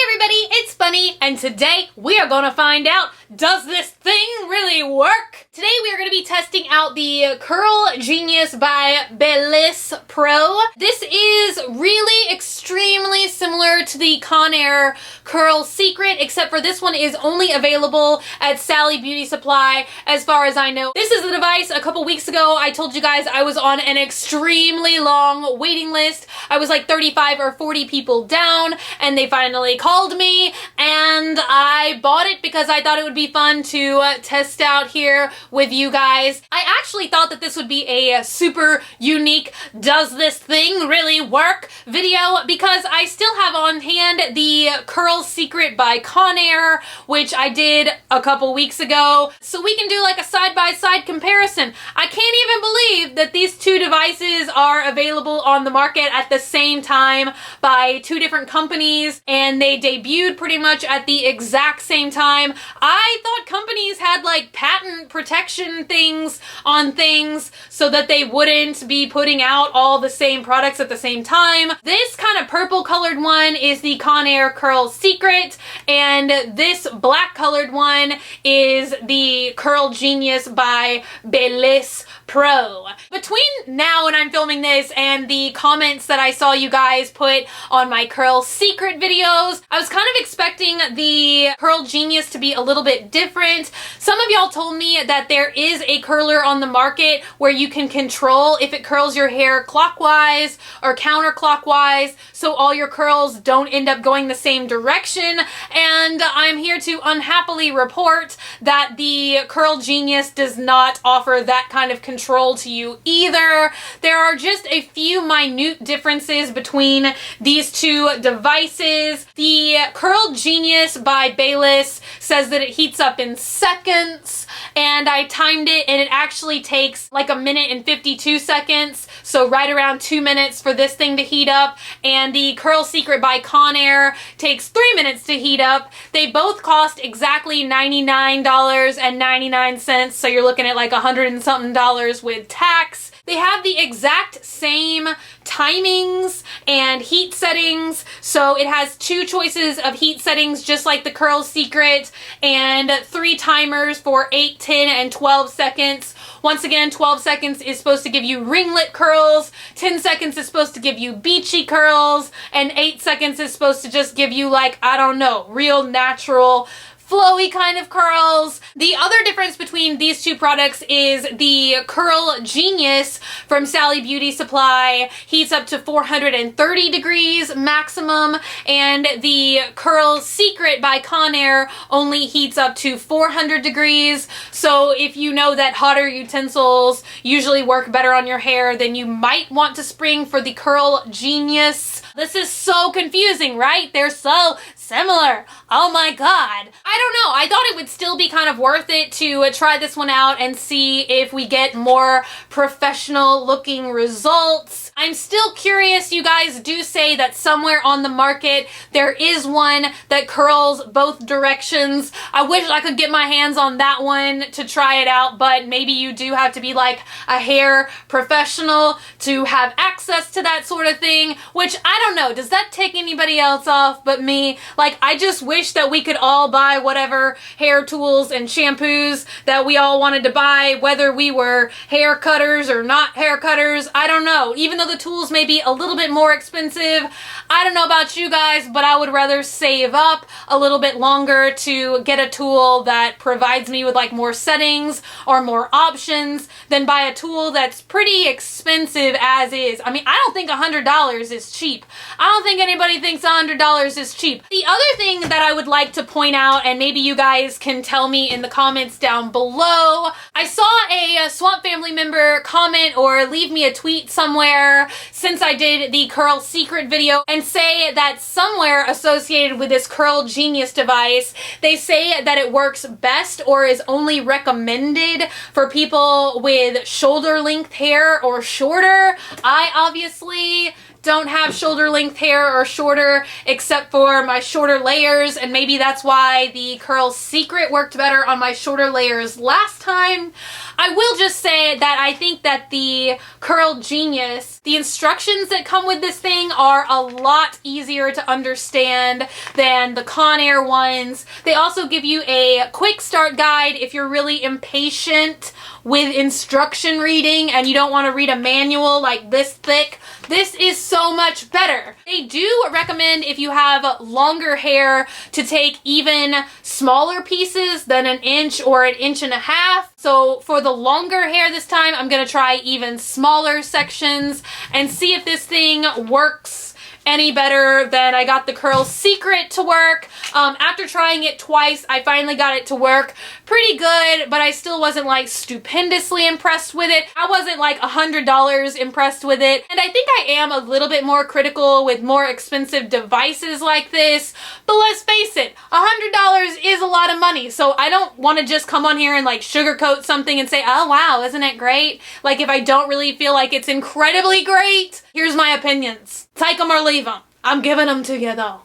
everybody, it's Bunny, and today we are gonna find out, does this thing really work? Today we are gonna be testing out the Curl Genius by Bliss Pro. This is really extremely similar to the Conair Curl Secret, except for this one is only available at Sally Beauty Supply, as far as I know. This is the device. A couple weeks ago, I told you guys I was on an extremely long waiting list. I was like 35 or 40 people down, and they finally called me, and I bought it because I thought it would be fun to test out here with you guys. I actually thought that this would be a super unique, does this thing really work video, because I still have on hand the Curl Secret by Conair, which I did a couple weeks ago, so we can do like a side-by-side comparison. I can't even believe that these two devices are available on the market at the same time by two different companies, and they debuted pretty much at the exact same time. I thought companies had like patent protection things on things so that they wouldn't be putting out all the same products at the same time. This kind of purple colored one is the Conair Curl Secret, and this black colored one is the Curl Genius by Bliss Pro. Between now and I'm filming this and the comments that I saw you guys put on my Curl Secret videos, I was kind of expecting the Curl Genius to be a little bit different. Some of y'all told me that there is a curler on the market where you can control if it curls your hair clockwise or counterclockwise, so all your curls don't end up going the same direction, and I'm here to unhappily report that the Curl Genius does not offer that kind of control to you either. There are just a few minute differences between these two devices. The Curl Genius by Bliss says that it heats up in seconds, and I timed it and it actually takes like 1 minute and 52 seconds, so right around 2 minutes for this thing to heat up, and the Curl Secret by Conair takes 3 minutes to heat up. They both cost exactly $99.99, so you're looking at like $100 and something with tax. They have the exact same timings and heat settings, so it has 2 choices of heat settings just like the Curl Secret, and 3 timers for 8, 10, and 12 seconds. Once again, 12 seconds is supposed to give you ringlet curls, 10 seconds is supposed to give you beachy curls, and 8 seconds is supposed to just give you like, I don't know, real natural flowy kind of curls. The other difference between these two products is the Curl Genius from Sally Beauty Supply heats up to 430 degrees maximum, and the Curl Secret by Conair only heats up to 400 degrees. So if you know that hotter utensils usually work better on your hair, then you might want to spring for the Curl Genius. This is so confusing, right? They're so similar. Oh my god. I don't know. I thought it would still be kind of worth it to try this one out and see if we get more professional looking results. I'm still curious. You guys do say that somewhere on the market there is one that curls both directions. I wish I could get my hands on that one to try it out, but maybe you do have to be like a hair professional to have access to that sort of thing, which I don't know. Does that take anybody else off but me? Like, I just wish that we could all buy whatever hair tools and shampoos that we all wanted to buy, whether we were hair cutters or not hair cutters. I don't know. Even though the tools may be a little bit more expensive, I don't know about you guys, but I would rather save up a little bit longer to get a tool that provides me with like more settings or more options than buy a tool that's pretty expensive as is. I mean, I don't think $100 is cheap. I don't think anybody thinks $100 is cheap. The other thing that I would like to point out, and maybe you guys can tell me in the comments down below, I saw a Swamp Family member comment or leave me a tweet somewhere since I did the Curl Secret video and say that somewhere associated with this Curl Genius device, they say that it works best or is only recommended for people with shoulder length hair or shorter. I obviously don't have shoulder length hair or shorter except for my shorter layers, and maybe that's why the Curl Secret worked better on my shorter layers last time. I will just say that I think that the Curl Genius, the instructions that come with this thing are a lot easier to understand than the Conair ones. They also give you a quick start guide if you're really impatient with instruction reading and you don't want to read a manual like this thick. This is so much better. They do recommend if you have longer hair to take even smaller pieces than an inch or an inch and a half. So for the longer hair this time, I'm gonna try even smaller sections and see if this thing works any better than I got the Curl Secret to work. After trying it twice, I finally got it to work pretty good, but I still wasn't like stupendously impressed with it. I wasn't like $100 impressed with it. And I think I am a little bit more critical with more expensive devices like this, but let's face it, $100 is a lot of money. So I don't want to just come on here and like sugarcoat something and say, oh wow, isn't it great? Like if I don't really feel like it's incredibly great, here's my opinions. Take them or leave them. I'm giving them to you though.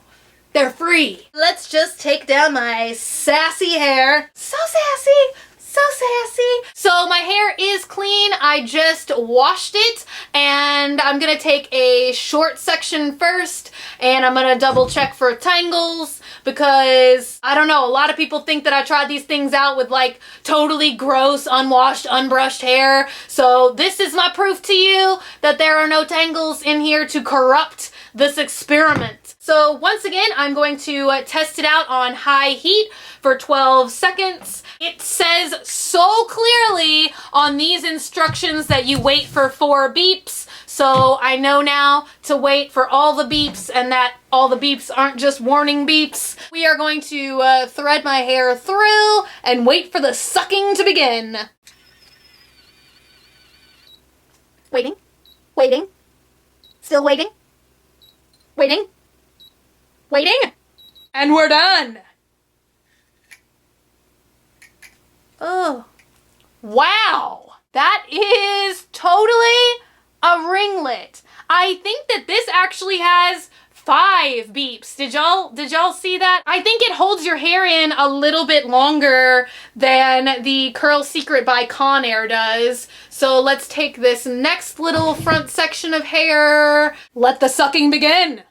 They're free. Let's just take down my sassy hair. So sassy, so sassy. So my hair is clean. I just washed it and I'm gonna take a short section first and I'm gonna double check for tangles because I don't know, a lot of people think that I tried these things out with like totally gross, unwashed, unbrushed hair. So this is my proof to you that there are no tangles in here to corrupt this experiment. So once again, I'm going to test it out on high heat for 12 seconds. It says so clearly on these instructions that you wait for 4 beeps. So I know now to wait for all the beeps and that all the beeps aren't just warning beeps. We are going to thread my hair through and wait for the sucking to begin. Waiting, waiting, still waiting, waiting, waiting, and we're done. Oh, wow, that is totally a ringlet. I think that this actually has 5 beeps. Did y'all see that? I think it holds your hair in a little bit longer than the Curl Secret by Conair does. So let's take this next little front section of hair. Let the sucking begin.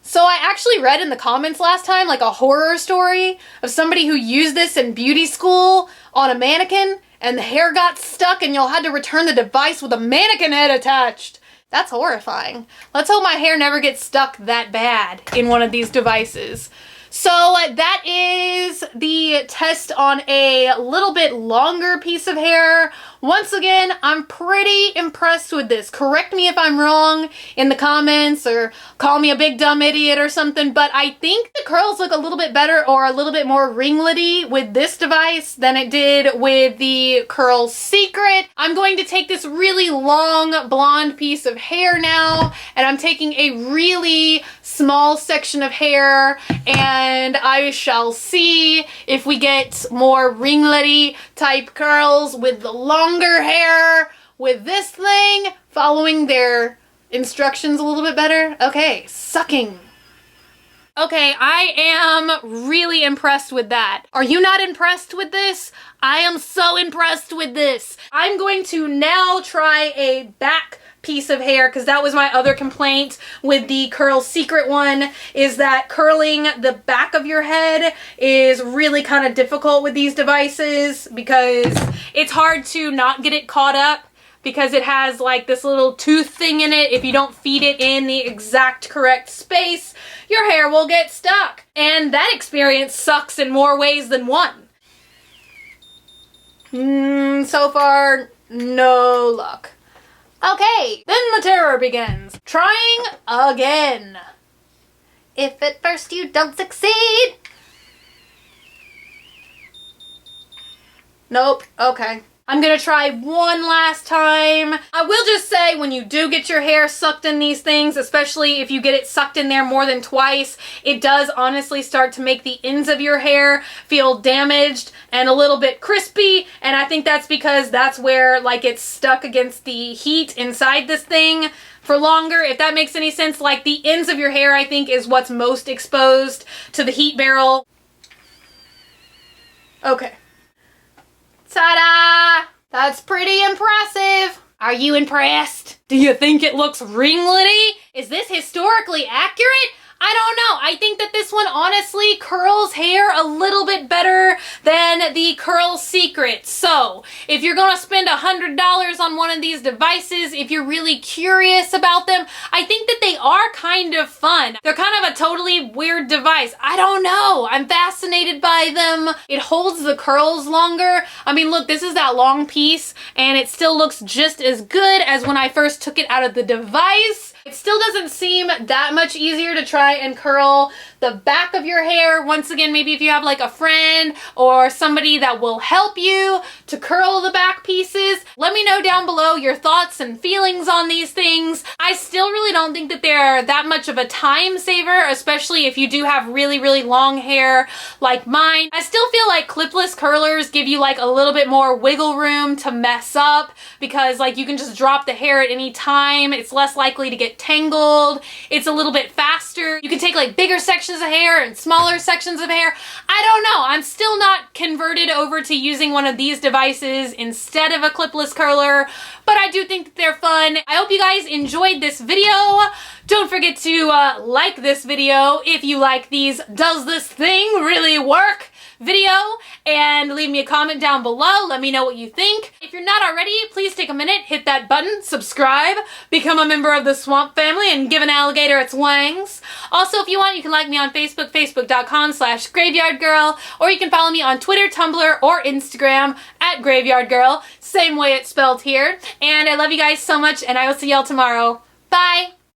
So I actually read in the comments last time like a horror story of somebody who used this in beauty school on a mannequin and the hair got stuck and y'all had to return the device with a mannequin head attached. That's horrifying. Let's hope my hair never gets stuck that bad in one of these devices. So that is the test on a little bit longer piece of hair. Once again, I'm pretty impressed with this. Correct me if I'm wrong in the comments or call me a big dumb idiot or something, but I think the curls look a little bit better or a little bit more ringlety with this device than it did with the Curl Secret. I'm going to take this really long blonde piece of hair now, and I'm taking a really small section of hair, and I shall see if we get more ringlety type curls with the longer hair with this thing, following their instructions a little bit better. Okay, sucking. Okay, I am really impressed with that. Are you not impressed with this? I am so impressed with this. I'm going to now try a back piece of hair because that was my other complaint with the Curl Secret one, is that curling the back of your head is really kind of difficult with these devices because it's hard to not get it caught up because it has like this little tooth thing in it. If you don't feed it in the exact correct space, your hair will get stuck. And that experience sucks in more ways than one. So far, no luck. Okay, then the terror begins. Trying again. If at first you don't succeed. Nope, okay. I'm gonna try one last time. I will just say, when you do get your hair sucked in these things, especially if you get it sucked in there more than twice, it does honestly start to make the ends of your hair feel damaged and a little bit crispy, and I think that's because that's where like it's stuck against the heat inside this thing for longer. If that makes any sense, like the ends of your hair I think is what's most exposed to the heat barrel. Okay. Ta-da! That's pretty impressive. Are you impressed? Do you think it looks ringlety? Is this historically accurate? I don't know. I think that this one honestly curls hair a little bit better than the Curl Secret. So, if you're gonna spend $100 on one of these devices, if you're really curious about them, I think that they are kind of fun. They're kind of a totally weird device. I don't know. I'm fascinated by them. It holds the curls longer. I mean, look, this is that long piece, and it still looks just as good as when I first took it out of the device. It still doesn't seem that much easier to try and curl the back of your hair. Once again, maybe if you have like a friend or somebody that will help you to curl the back pieces, let me know down below your thoughts and feelings on these things. I still really don't think that they're that much of a time saver, especially if you do have really, really long hair like mine. I still feel like clipless curlers give you like a little bit more wiggle room to mess up, because like you can just drop the hair at any time. It's less likely to get tangled. It's a little bit faster. You can take like bigger sections of hair and smaller sections of hair. I don't know. I'm still not converted over to using one of these devices instead of a clipless curler, but I do think that they're fun. I hope you guys enjoyed this video. Don't forget to like this video if you like these "Does this thing really work?" video, and leave me a comment down below. Let me know what you think. If you're not already, please take a minute, hit that button, subscribe, become a member of the Swamp Family, and give an alligator its wangs. Also, if you want, you can like me on Facebook, facebook.com/graveyardgirl, or you can follow me on Twitter, Tumblr, or Instagram @graveyardgirl, same way it's spelled here. And I love you guys so much, and I will see y'all tomorrow. Bye!